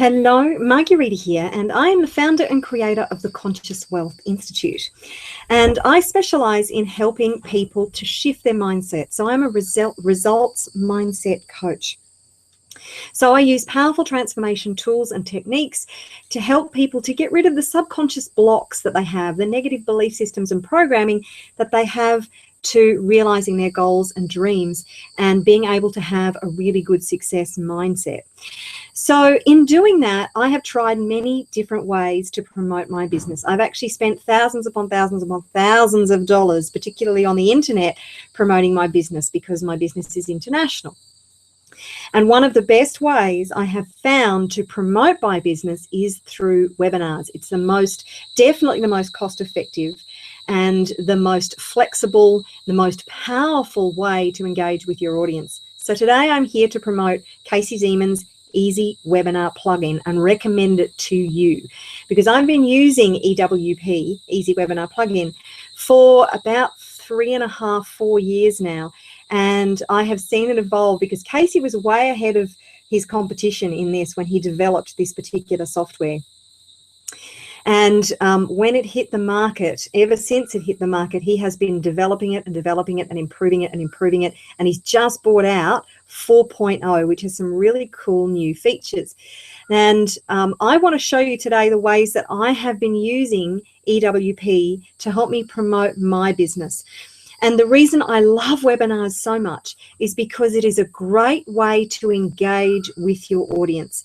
Hello, Margarita here, and I am the founder and creator of the Conscious Wealth Institute. And I specialize in helping people to shift their mindset. So I'm a results mindset coach. So I use powerful transformation tools and techniques to help people to get rid of the subconscious blocks that they have, the negative belief systems and programming that they have to realizing their goals and dreams and being able to have a really good success mindset. So in doing that, I have tried many different ways to promote my business. I've actually spent thousands upon thousands of dollars, particularly on the internet, promoting my business because my business is international. And one of the best ways I have found to promote my business is through webinars. It's definitely the most cost effective and the most flexible, the most powerful way to engage with your audience. So today I'm here to promote Casey Zeman's Easy Webinar plugin and recommend it to you because I've been using EWP, Easy Webinar plugin, for about 3.5, 4 years now. And I have seen it evolve because Casey was way ahead of his competition in this when he developed this particular software. And when it hit the market, ever since it hit the market, he has been developing it and improving it and improving it. And he's just brought out 4.0, which has some really cool new features. And I want to show you today the ways that I have been using EWP to help me promote my business. And the reason I love webinars so much is because it is a great way to engage with your audience.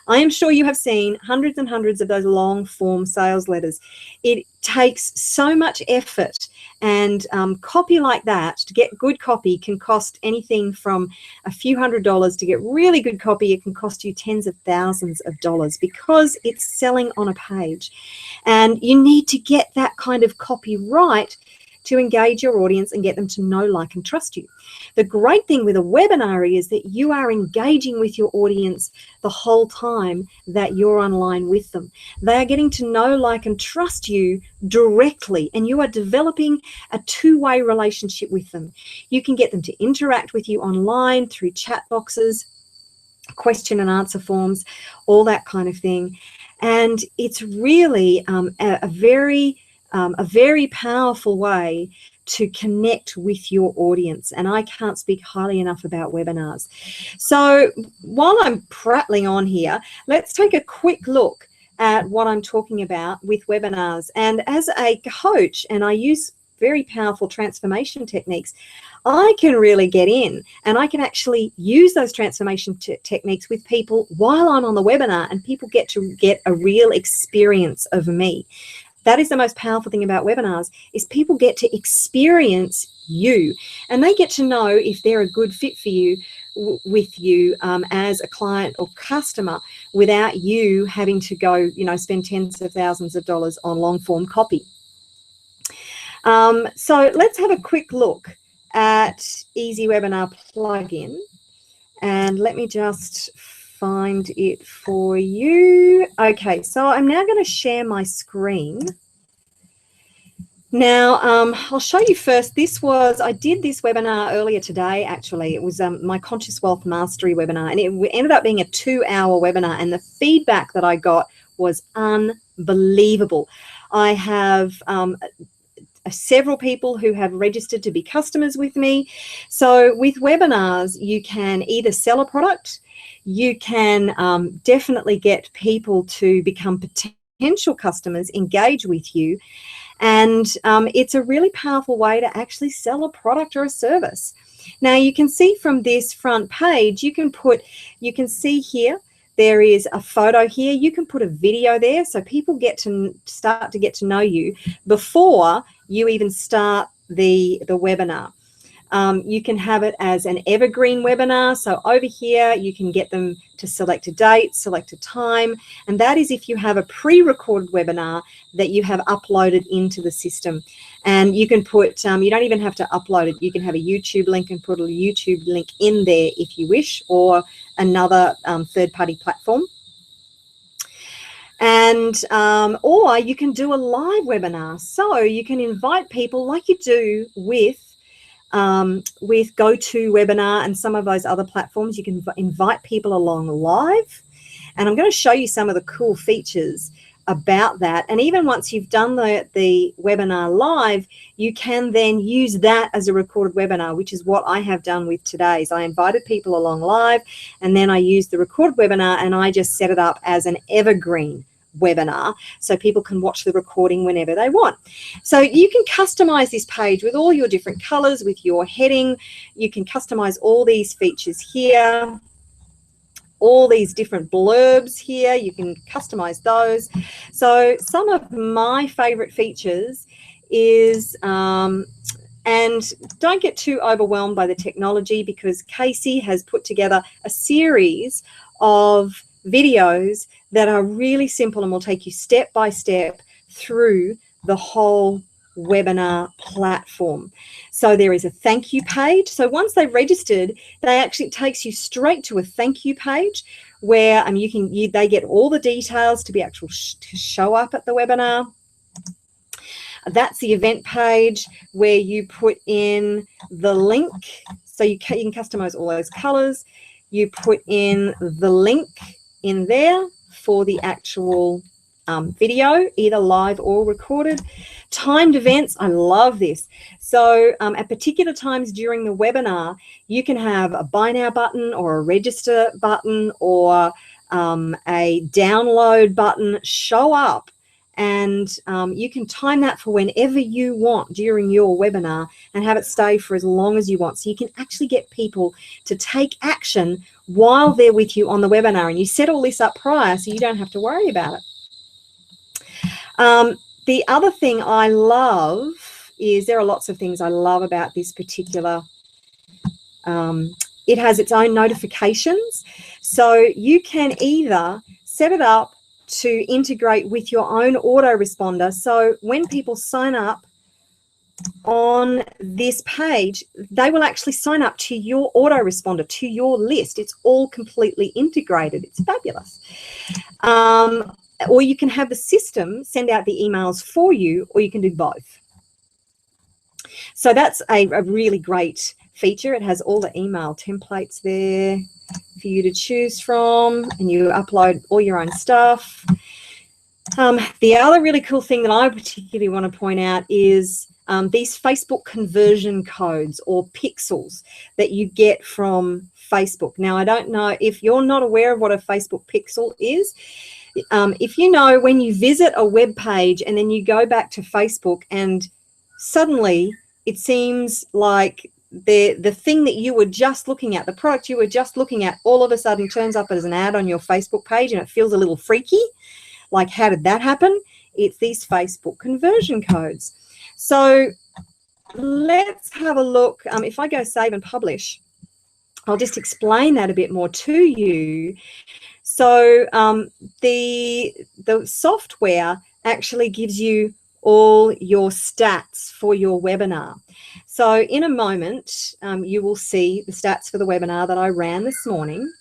I am sure you have seen hundreds and hundreds of those long form sales letters. It takes so much effort, and copy like that, to get good copy, can cost anything from a few $100s. To get really good copy, it can cost you tens of thousands of dollars because it's selling on a page. And you need to get that kind of copy right to engage your audience and get them to know, like, and trust you. The great thing with a webinar is that you are engaging with your audience the whole time that you're online with them. They are getting to know, like, and trust you directly, and you are developing a two-way relationship with them. You can get them to interact with you online through chat boxes, question and answer forms, all that kind of thing. And it's really a very powerful way to connect with your audience. And I can't speak highly enough about webinars. So while I'm prattling on here, let's take a quick look at what I'm talking about with webinars. And as a coach, and I use very powerful transformation techniques, I can really get in and I can actually use those transformation techniques with people while I'm on the webinar, and people get to get a real experience of me. That is the most powerful thing about webinars, is people get to experience you, and they get to know if they're a good fit for you, with you as a client or customer, without you having to go, spend tens of thousands of dollars on long form copy. So let's have a quick look at Easy Webinar plugin, and let me just find it for you. Okay, so I'm now going to share my screen. Now, I'll show you first. I did this webinar earlier today, actually. It was my Conscious Wealth Mastery webinar, and it ended up being a 2-hour webinar, and the feedback that I got was unbelievable. I have several people who have registered to be customers with me. So with webinars, you can either sell a product, you can definitely get people to become potential customers, engage with you, and it's a really powerful way to actually sell a product or a service. Now you can see from this front page, you can see here, there is a photo here. You can put a video there, so people start to get to know you before you even start the webinar. You can have it as an evergreen webinar. So over here, you can get them to select a date, select a time, and that is if you have a pre-recorded webinar that you have uploaded into the system. And you can put, you don't even have to upload it. You can have a YouTube link and put a YouTube link in there if you wish, or another third-party platform. And or you can do a live webinar. So you can invite people like you do with GoToWebinar and some of those other platforms. You can invite people along live, And I'm going to show you some of the cool features about that. And even once you've done the webinar live, you can then use that as a recorded webinar, which is what I have done with today's. I invited people along live, and then I used the recorded webinar, and I just set it up as an evergreen webinar so people can watch the recording whenever they want. So you can customize this page with all your different colors, with your heading. You can customize all these features here, all these different blurbs here. You can customize those. So some of my favorite features is, and don't get too overwhelmed by the technology, because Casey has put together a series of videos that are really simple and will take you step by step through the whole webinar platform. So there is a thank you page. So once they've registered, it takes you straight to a thank you page where they get all the details to be to show up at the webinar. That's the event page where you put in the link. So you can customize all those colors. You put in the link in there for the actual video, either live or recorded. Timed events, I love this. So at particular times during the webinar, you can have a buy now button or a register button or a download button show up, and you can time that for whenever you want during your webinar and have it stay for as long as you want. So you can actually get people to take action while they're with you on the webinar, and you set all this up prior so you don't have to worry about it. The other thing I love is, there are lots of things I love about this particular, it has its own notifications. So you can either set it up to integrate with your own autoresponder. So when people sign up on this page, they will actually sign up to your autoresponder, to your list. It's all completely integrated. It's fabulous. Or you can have the system send out the emails for you, or you can do both. So that's a really great feature. It has all the email templates there for you to choose from, and you upload all your own stuff. The other really cool thing that I particularly want to point out is these Facebook conversion codes, or pixels, that you get from Facebook. Now, I don't know if you're not aware of what a Facebook pixel is. If you know, when you visit a web page and then you go back to Facebook and suddenly it seems like the thing that you were just looking at, the product you were just looking at, all of a sudden turns up as an ad on your Facebook page, and it feels a little freaky. Like, how did that happen? It's these Facebook conversion codes. So let's have a look. If I go save and publish, I'll just explain that a bit more to you. So the software actually gives you all your stats for your webinar. So in a moment, you will see the stats for the webinar that I ran this morning.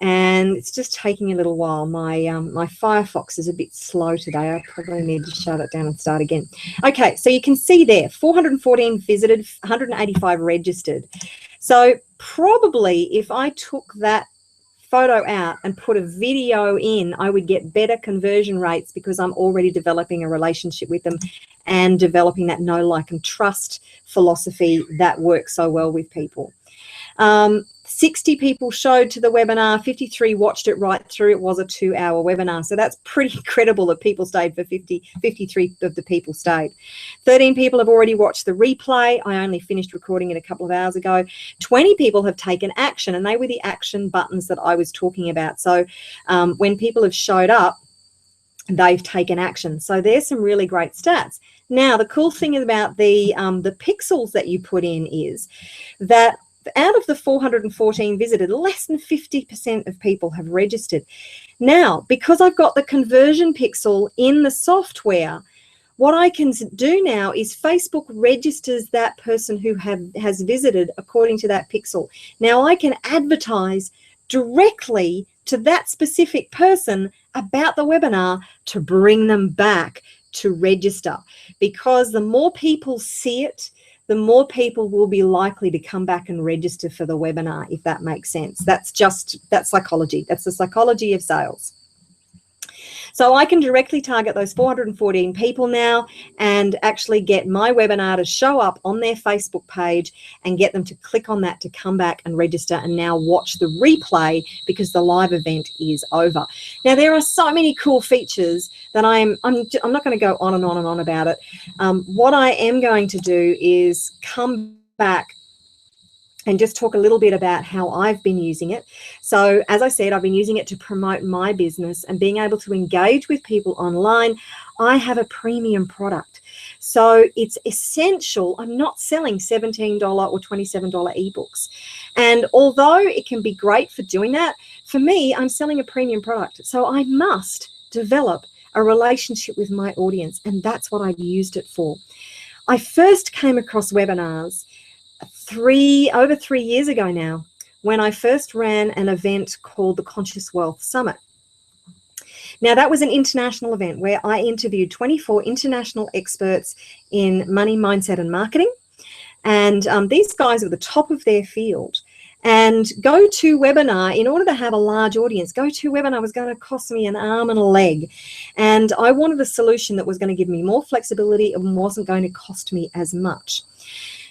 And it's just taking a little while. My Firefox is a bit slow today. I probably need to shut it down and start again. Okay, so you can see there, 414 visited, 185 registered. So probably if I took that photo out and put a video in, I would get better conversion rates, because I'm already developing a relationship with them and developing that know, like, and trust philosophy that works so well with people. 60 people showed to the webinar, 53 watched it right through. It was a 2-hour webinar. So that's pretty incredible that people stayed for 53 of the people stayed. 13 people have already watched the replay. I only finished recording it a couple of hours ago. 20 people have taken action, and they were the action buttons that I was talking about. So when people have showed up, they've taken action. So there's some really great stats. Now, the cool thing about the pixels that you put in is that out of the 414 visited, less than 50% of people have registered. Now, because I've got the conversion pixel in the software, what I can do now is Facebook registers that person who has visited according to that pixel. Now, I can advertise directly to that specific person about the webinar to bring them back to register, because the more people see it, the more people will be likely to come back and register for the webinar, if that makes sense. That's psychology. That's the psychology of sales. So I can directly target those 414 people now and actually get my webinar to show up on their Facebook page and get them to click on that to come back and register and now watch the replay because the live event is over. Now, there are so many cool features that I'm not going to go on and on and on about it. What I am going to do is come back and just talk a little bit about how I've been using it. So as I said, I've been using it to promote my business and being able to engage with people online. I have a premium product. So it's essential. I'm not selling $17 or $27 ebooks. And although it can be great for doing that, for me, I'm selling a premium product. So I must develop a relationship with my audience. And that's what I've used it for. I first came across webinars over 3 years ago now, when I first ran an event called the Conscious Wealth Summit. Now, that was an international event where I interviewed 24 international experts in money, mindset, and marketing. And these guys were the top of their field. And GoToWebinar, in order to have a large audience, GoToWebinar was going to cost me an arm and a leg. And I wanted a solution that was going to give me more flexibility and wasn't going to cost me as much.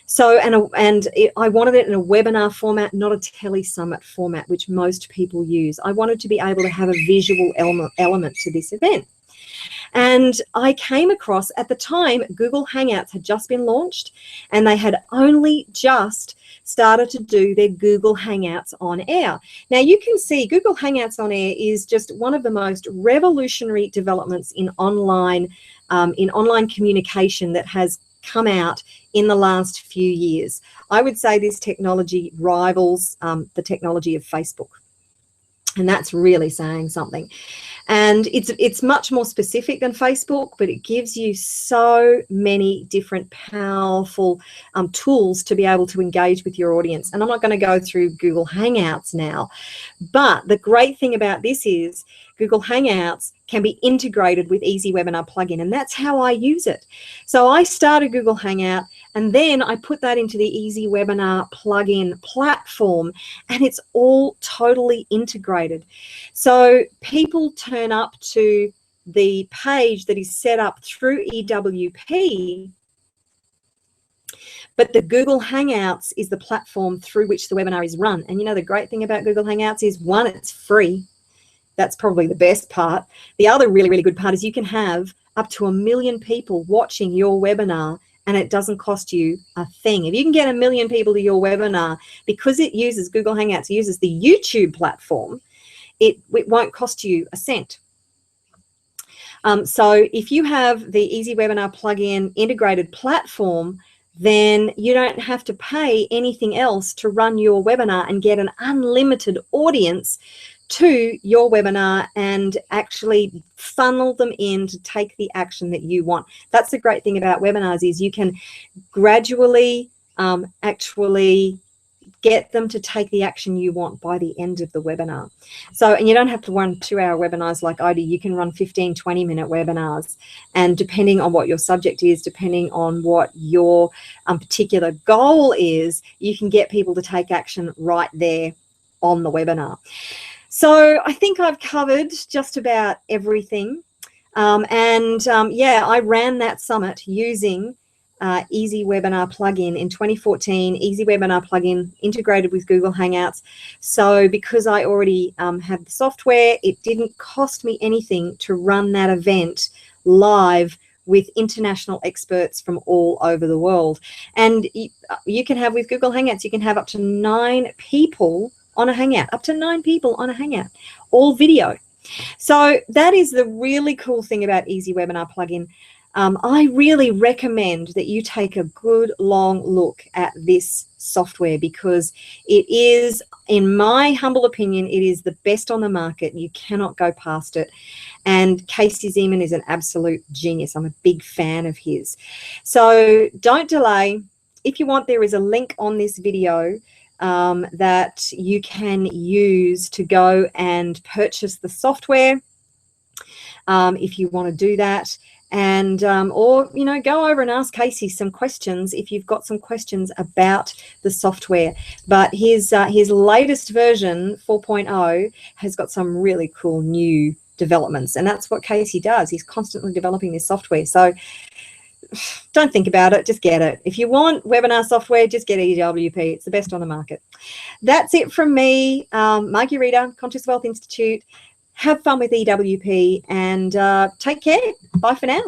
So, I wanted it in a webinar format, not a tele-summit format, which most people use. I wanted to be able to have a visual element to this event. And I came across, at the time, Google Hangouts had just been launched, and they had only just started to do their Google Hangouts on air. Now, you can see Google Hangouts on air is just one of the most revolutionary developments in online communication that has come out in the last few years. I would say this technology rivals the technology of Facebook. And that's really saying something. And it's much more specific than Facebook, but it gives you so many different powerful tools to be able to engage with your audience. And I'm not going to go through Google Hangouts now, but the great thing about this is Google Hangouts can be integrated with EasyWebinar plugin, and that's how I use it. So I started Google Hangout, and then I put that into the EasyWebinar plugin platform, and it's all totally integrated. So people turn up to the page that is set up through EWP, but the Google Hangouts is the platform through which the webinar is run. And you know, the great thing about Google Hangouts is, one, it's free. That's probably the best part. The other really, really good part is you can have up to 1 million people watching your webinar, and it doesn't cost you a thing. If you can get 1 million people to your webinar, because it uses Google Hangouts, uses the YouTube platform, it won't cost you a cent. So if you have the EasyWebinar plugin integrated platform, then you don't have to pay anything else to run your webinar and get an unlimited audience to your webinar and actually funnel them in to take the action that you want. That's the great thing about webinars, is you can gradually actually get them to take the action you want by the end of the webinar. So, and you don't have to run 2-hour webinars like I do. You can run 15, 20-minute webinars. And depending on what your subject is, depending on what your particular goal is, you can get people to take action right there on the webinar. So I think I've covered just about everything. Yeah, I ran that summit using EasyWebinar plugin in 2014, EasyWebinar plugin integrated with Google Hangouts. So because I already had the software, it didn't cost me anything to run that event live with international experts from all over the world. And you can have, with Google Hangouts, you can have up to 9 people on a Hangout, up to 9 people on a Hangout, all video. So that is the really cool thing about EasyWebinar plugin. I really recommend that you take a good long look at this software, because it is, in my humble opinion, it is the best on the market. You cannot go past it. And Casey Zeman is an absolute genius. I'm a big fan of his. So don't delay. If you want, there is a link on this video that you can use to go and purchase the software if you want to do that. and or go over and ask Casey some questions if you've got some questions about the software. But his latest version 4.0 has got some really cool new developments, and that's what Casey does. He's constantly developing this software. So don't think about it, just get it. If you want webinar software, just get EWP. It's the best on the market. That's it from me, Margie Reeder, Conscious Wealth Institute. Have fun with EWP and take care. Bye for now.